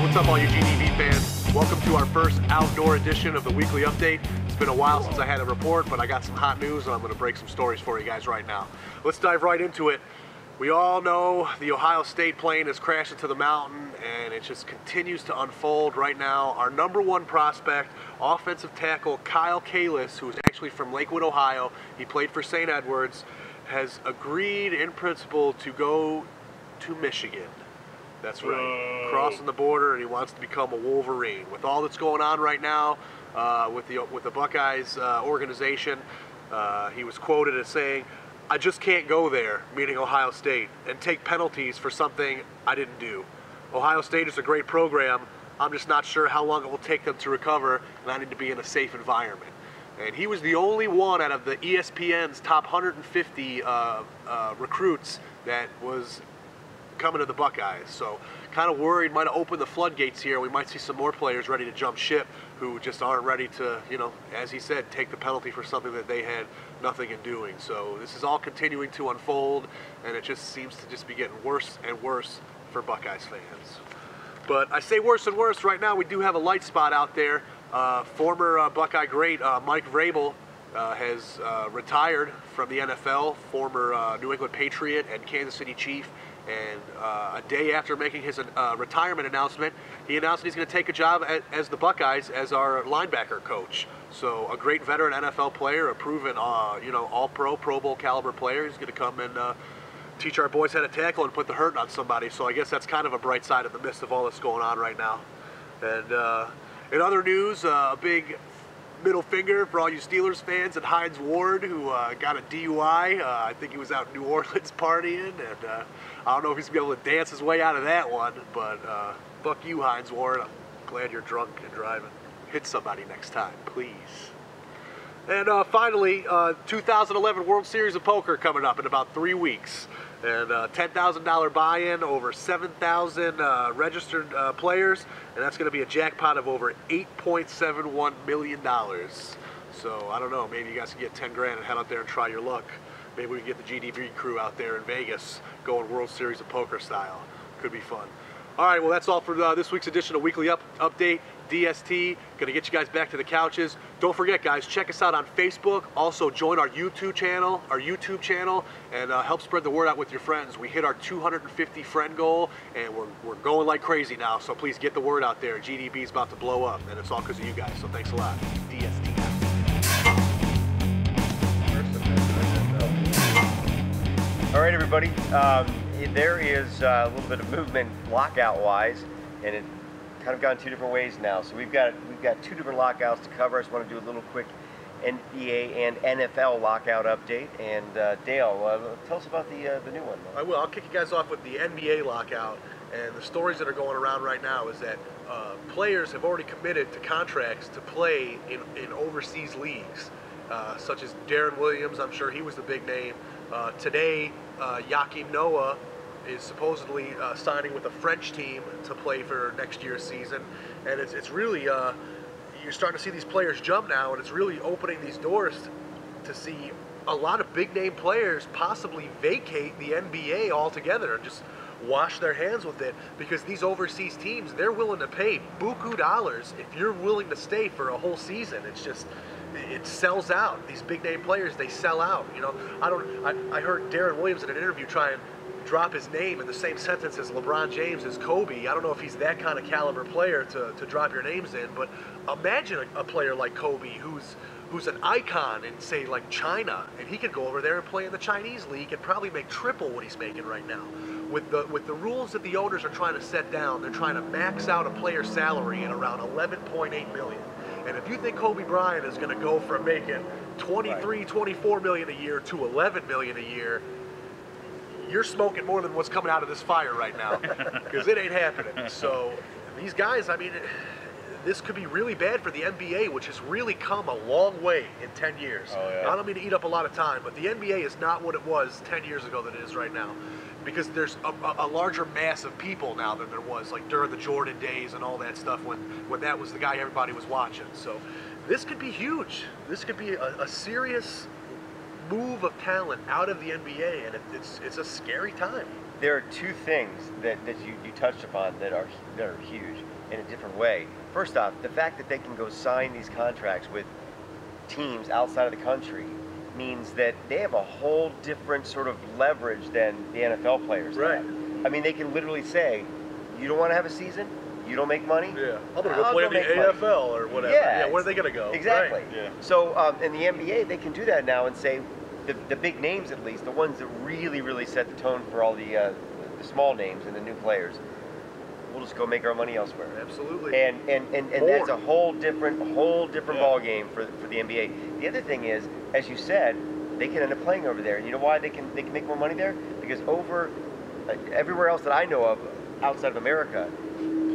What's up, all you GDB fans? Welcome to our first outdoor edition of the weekly update. It's been a while since I had a report, but I got some hot news and I'm going to break some stories for you guys right now. Let's dive right into it. We all know the Ohio State plane has crashed into the mountain, and it just continues to unfold right now. Our number one prospect, offensive tackle Kyle Kalis, who is actually from Lakewood, Ohio, he played for St. Edwards, has agreed in principle to go to Michigan. That's right, crossing the border, and he wants to become a Wolverine. With all that's going on right now with the Buckeyes organization, he was quoted as saying, "I just can't go there," meaning Ohio State, "and take penalties for something I didn't do. Ohio State is a great program. I'm just not sure how long it will take them to recover, and I need to be in a safe environment." And he was the only one out of the ESPN's top 150 recruits that was coming to the Buckeyes. So kind of worried, might have opened the floodgates here. We might see some more players ready to jump ship who just aren't ready to, you know, as he said, take the penalty for something that they had nothing in doing. So this is all continuing to unfold, and it just seems to just be getting worse and worse for Buckeyes fans. But I say worse and worse. Right now we do have a light spot out there. Former Buckeye great Mike Vrabel has retired from the NFL, former New England Patriot and Kansas City Chief. And a day after making his retirement announcement, he announced that he's going to take a job as the Buckeyes as our linebacker coach. So a great veteran NFL player, a proven, you know, all-pro, Pro Bowl caliber player. He's going to come and teach our boys how to tackle and put the hurt on somebody. So I guess that's kind of a bright side in the midst of all that's going on right now. And in other news, a big middle finger for all you Steelers fans and Hines Ward, who got a DUI. I think he was out in New Orleans partying, and I don't know if he's going to be able to dance his way out of that one, but fuck you, Hines Ward. I'm glad you're drunk and driving. Hit somebody next time, please. And finally, 2011 World Series of Poker coming up in about 3 weeks. And $10,000 buy-in, over 7,000 registered players, and that's going to be a jackpot of over $8.71 million. So I don't know, maybe you guys can get 10 grand and head out there and try your luck. Maybe we can get the GDB crew out there in Vegas going World Series of Poker style. Could be fun. All right, well, that's all for this week's edition of Weekly Update. DST, gonna get you guys back to the couches. Don't forget, guys, check us out on Facebook. Also, join our YouTube channel, and help spread the word out with your friends. We hit our 250 friend goal, and we're going like crazy now. So please get the word out there. GDB is about to blow up, and it's all because of you guys. So thanks a lot. DST. All right, everybody. There is a little bit of movement lockout-wise, and it kind of gone two different ways now. So we've got two different lockouts to cover. I just want to do a little quick NBA and NFL lockout update. And Dale, tell us about the new one. I will. I'll kick you guys off with the NBA lockout. And the stories that are going around right now is that players have already committed to contracts to play in overseas leagues, such as Darren Williams. I'm sure he was the big name. Today, Joakim Noah is supposedly signing with a French team to play for next year's season, and it's really you're starting to see these players jump now, and it's really opening these doors to see a lot of big name players possibly vacate the NBA altogether and just wash their hands with it, because these overseas teams, they're willing to pay buku dollars if you're willing to stay for a whole season. It's just, it sells out. These big name players, they sell out. You know, I heard Darren Williams in an interview try and drop his name in the same sentence as LeBron James, as Kobe. I don't know if he's that kind of caliber player to drop your names in, but imagine a player like Kobe who's an icon in, say, like China, and he could go over there and play in the Chinese league and probably make triple what he's making right now. With the rules that the owners are trying to set down, they're trying to max out a player's salary at around $11.8 million. And if you think Kobe Bryant is going to go from making $23-24 million a year to $11 million a year, you're smoking more than what's coming out of this fire right now, because it ain't happening. So these guys, I mean, this could be really bad for the NBA, which has really come a long way in 10 years. Oh, yeah. I don't mean to eat up a lot of time, but the NBA is not what it was 10 years ago than it is right now, because there's a larger mass of people now than there was like during the Jordan days and all that stuff when that was the guy everybody was watching. So this could be huge. This could be a serious move of talent out of the NBA, and it's a scary time. There are two things that you touched upon that are huge in a different way. First off, the fact that they can go sign these contracts with teams outside of the country means that they have a whole different sort of leverage than the NFL players have. I mean, they can literally say, you don't want to have a season? You don't make money? Yeah. I'm going to go play in the AFL or whatever. Yeah, where are they going to go? Exactly. Right. Yeah. So in the NBA, they can do that now and say, the big names at least, the ones that really set the tone for all the small names and the new players, we'll just go make our money elsewhere. Absolutely. And that's a whole different ball game for the NBA. The other thing is, as you said, they can end up playing over there. And you know why they can make more money there? Because over everywhere else that I know of outside of America,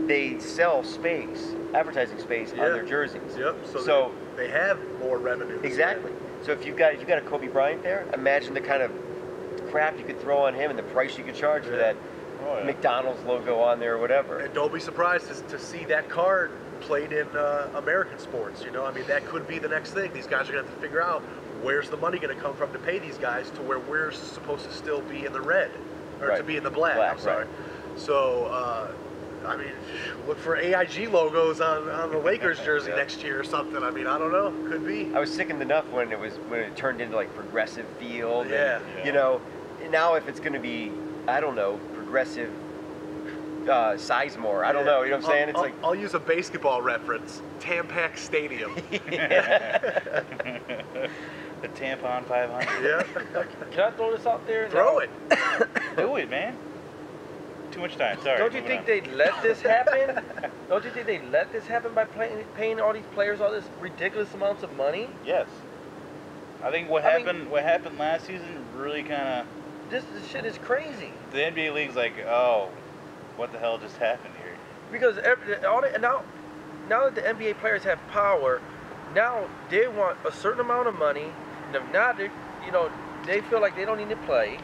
they sell space, advertising space on their jerseys. Yep. So they have more revenue. Exactly. So if you've got a Kobe Bryant there, imagine the kind of crap you could throw on him and the price you could charge for that McDonald's logo on there or whatever. And don't be surprised to see that card played in American sports. You know, I mean, that could be the next thing. These guys are going to have to figure out where's the money going to come from to pay these guys to where we're supposed to still be in the red, or to be in the black. I'm sorry. So, I mean, look for AIG logos on the Lakers jersey next year or something. I mean, I don't know. Could be. I was sickened enough when it turned into like Progressive Field. Yeah. And, you know, now if it's going to be, I don't know, Progressive Sizemore. I don't know. You know what I'm saying? It's I'll use a basketball reference. Tampax Stadium. The Tampon 500. Yeah. Can I throw this out there? Throw it. Do it, man. Too much time. Sorry. Don't you think they'd let this happen? Don't you think they'd let this happen by paying all these players all this ridiculous amounts of money? Yes. I think what happened last season really kind of. This shit is crazy. The NBA league's like, oh, what the hell just happened here? Because now that the NBA players have power, now they want a certain amount of money. Now they feel like they don't need to play.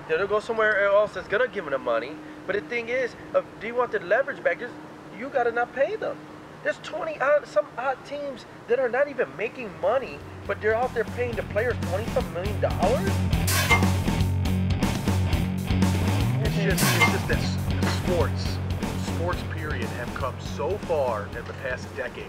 They'll go somewhere else that's gonna give them the money. But the thing is, do you want the leverage back? You gotta not pay them. There's some odd teams that are not even making money, but they're out there paying the players $20-some million. It's just that sports period have come so far in the past decade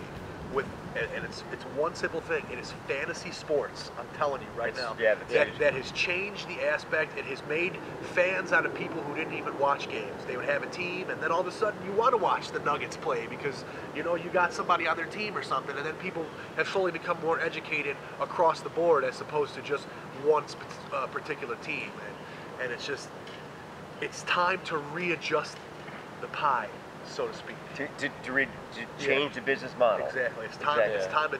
and it's one simple thing. It is fantasy sports. I'm telling you right now. Yeah, that has changed the aspect. It has made fans out of people who didn't even watch games. They would have a team, and then all of a sudden you want to watch the Nuggets play because you got somebody on their team or something. And then people have slowly become more educated across the board as opposed to just one particular team. And it's time to readjust the pie, so to speak. To change the business model. Exactly. It's time. Exactly.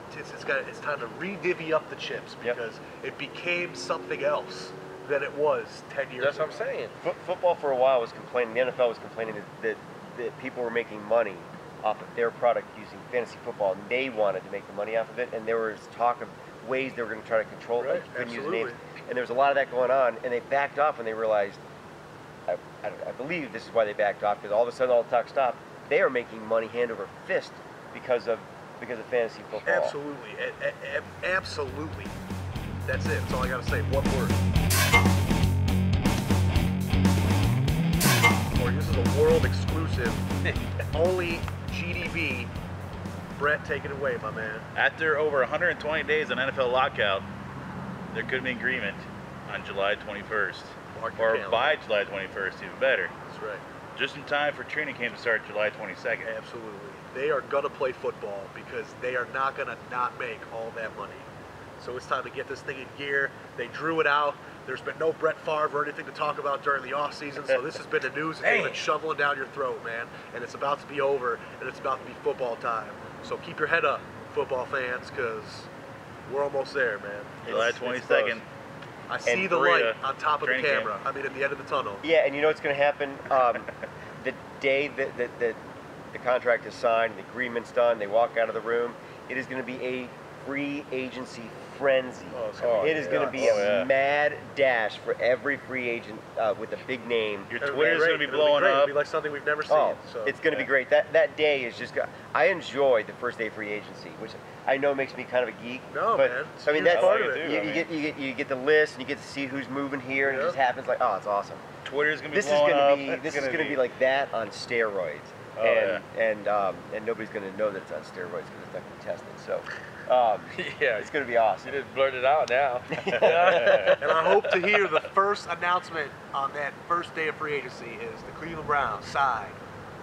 It's time to re-divvy up the chips because it became something else than it was 10 years ago. That's what I'm saying. Football for a while was complaining. The NFL was complaining that people were making money off of their product using fantasy football, and they wanted to make the money off of it. And there was talk of ways they were going to try to control it. Like couldn't use names. And there was a lot of that going on, and they backed off when they realized. I believe this is why they backed off, because all of a sudden all the talk stopped. They are making money hand over fist because of fantasy football. Absolutely, absolutely. That's it. That's all I got to say. One word. This is a world exclusive. Only GDB. Brett, take it away, my man. After over 120 days on NFL Lockout, there could be agreement on July 21st. Or by July 21st, even better. That's right. Just in time for training camp to start July 22nd. Absolutely. They are going to play football because they are not going to not make all that money. So it's time to get this thing in gear. They drew it out. There's been no Brett Favre or anything to talk about during the offseason, so this has been the news that they've been shoveling down your throat, man. And it's about to be over, and it's about to be football time. So keep your head up, football fans, because we're almost there, man. July 22nd. I see the light on top of the camera. I mean, at the end of the tunnel. Yeah, and you know what's going to happen? The day that the contract is signed, the agreement's done, they walk out of the room, it is going to be a free agency frenzy. It is going to be a mad dash for every free agent with a big name. Your Twitter's going to be blowing up. It'll be like something we've never seen. So. It's going to be great. That day is just. I enjoy the first day of free agency, which I know makes me kind of a geek. No, but, man. I mean, that's part of it. You get the list and you get to see who's moving here, and it just happens like, oh, it's awesome. Twitter's going to be blowing up. This is going to be like that on steroids. And nobody's going to know that it's on steroids because it's not going to be tested. So, it's going to be awesome. You just blurted it out now. And I hope to hear the first announcement on that first day of free agency is the Cleveland Browns sign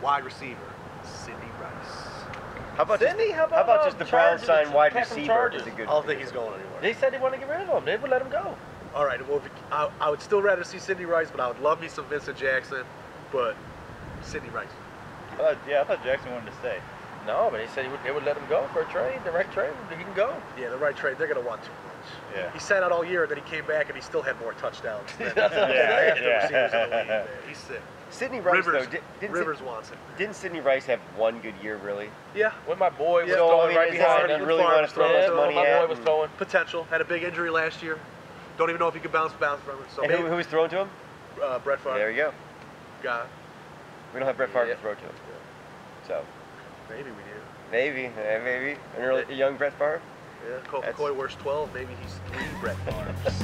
wide receiver Sidney Rice. How about Sidney? How about just the Browns sign wide receiver? Is a good. I don't think he's going anywhere. They said they want to get rid of him. They would let him go. All right. Well, I would still rather see Sidney Rice, but I would love me some Vincent Jackson. But Sidney Rice. I thought Jackson wanted to stay. No, but they said they would let him go for a trade. The right trade, he can go. Yeah, the right trade. They're going to want too much. Yeah. He sat out all year, and then he came back, and he still had more touchdowns than That's what I'm saying. the receivers in the league. Man. He's sick. Sidney Rice, Rivers, though, Rivers wants it. Didn't Sidney Rice have one good year, really? Yeah. When my boy was Yeah, throwing right is behind that him. really want to throw much money my at? boy was throwing. Potential. Had a big injury last year. Don't even know if he could bounce from it. So And maybe, who was throwing to him? Brett Favre. There you go. God. We don't have Brett Favre to throw to him. So. Maybe we do. Maybe. A young Brett Favre? Yeah, Colt McCoy wears 12. Maybe he's 3 Brett Favres.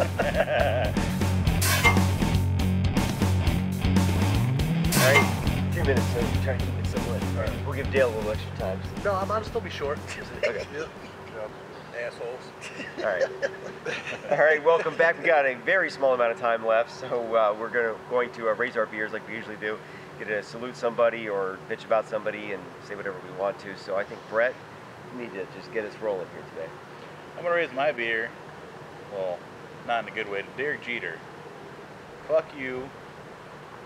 All right, 2 minutes, so try to keep it somewhat. All right, we'll give Dale a little extra time. No, I'll still be short. Okay. Yep. Assholes. All right. All right, welcome back. We got a very small amount of time left, so we're going to raise our beers like we usually do. Get to salute somebody or bitch about somebody and say whatever we want to. So I think, Brett, you need to just get us rolling here today. I'm going to raise my beer. Well, not in a good way. Derek Jeter. Fuck you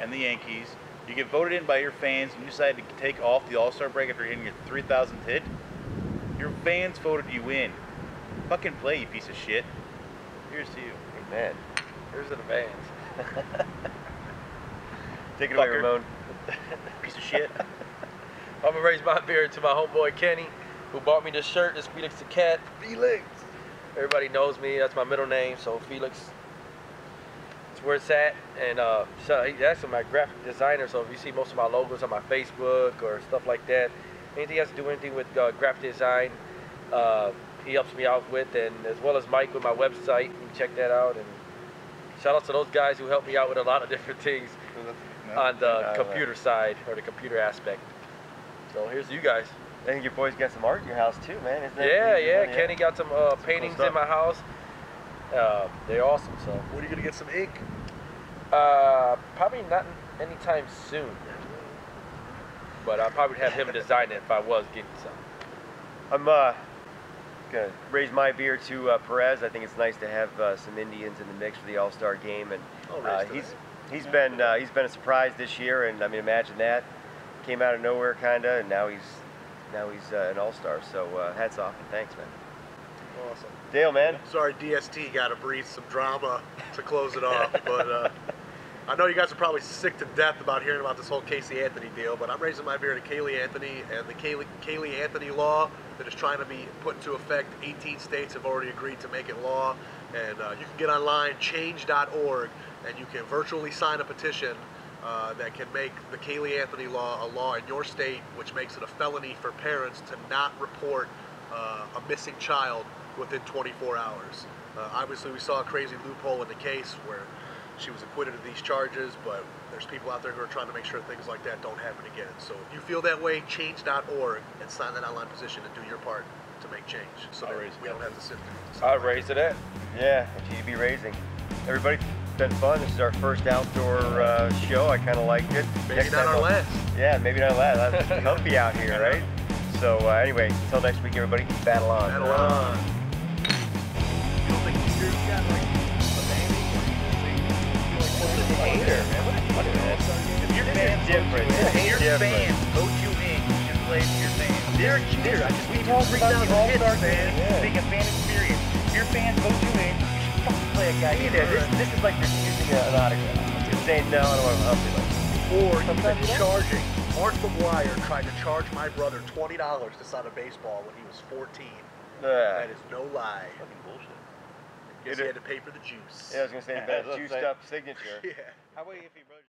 and the Yankees. You get voted in by your fans and you decide to take off the All-Star break after hitting your 3,000th hit. Your fans voted you in. Fucking play, you piece of shit. Here's to you. Amen. Here's to the fans. Take it away, Fucker. Ramon. Piece of shit. I'm gonna raise my beer to my homeboy Kenny, who bought me this shirt. This Felix the Cat. Felix. Everybody knows me. That's my middle name. So Felix. It's where it's at. And so he's actually my graphic designer. So if you see most of my logos on my Facebook or stuff like that, anything has to do anything with graphic design, he helps me out with, and as well as Mike with my website. You can check that out. And shout out to those guys who help me out with a lot of different things on the computer side or the computer aspect. So here's you guys. I think your boy's got some art in your house too, man. Isn't that Yeah. Kenny got some paintings in my house. They're awesome. So When are you going to get some ink? probably not anytime soon. But I'll probably have him design it if I was getting some. I'm gonna raise my beer to Perez. I think it's nice to have some Indians in the mix for the All-Star game, and he's been a surprise this year. And I mean, imagine that, came out of nowhere kinda, and now he's an All-Star. So hats off and thanks, man. Awesome. Dale, man. Sorry, DST got to breathe some drama to close it off, but I know you guys are probably sick to death about hearing about this whole Casey Anthony deal, but I'm raising my beer to Kaylee Anthony and the Kaylee Anthony law that is trying to be put into effect. 18 states have already agreed to make it law, and you can get online, change.org, and you can virtually sign a petition that can make the Kaylee Anthony law a law in your state, which makes it a felony for parents to not report a missing child within 24 hours. Obviously, we saw a crazy loophole in the case where she was acquitted of these charges, but there's people out there who are trying to make sure things like that don't happen again. So if you feel that way, change.org and sign that online petition and do your part to make change so that we don't have to sit through. I'll raise it at. Yeah, what you be raising. Everybody, it's been fun. This is our first outdoor show. I kind of liked it. Maybe not our last. Yeah, maybe not last. It's comfy out here, right? So anyway, until next week, everybody, battle on. Battle on. You don't think Peter's got like a baby? Hater, man. What is this? If your fans different. Your fans vote you in, you should play for your fans. Derek Jeter, I just We talked about the All-Star game being a fan experience. Your fans vote you in, you should fucking play a guy. This is like refusing an autograph. Just saying, no, I don't want to help you. Or even charging. Mark McGuire tried to charge my brother $20 to sign a baseball when he was 14. That is no lie. Fucking bullshit. Guess he had to pay for the juice. Yeah, I was gonna say that juiced up signature. Yeah. How about if he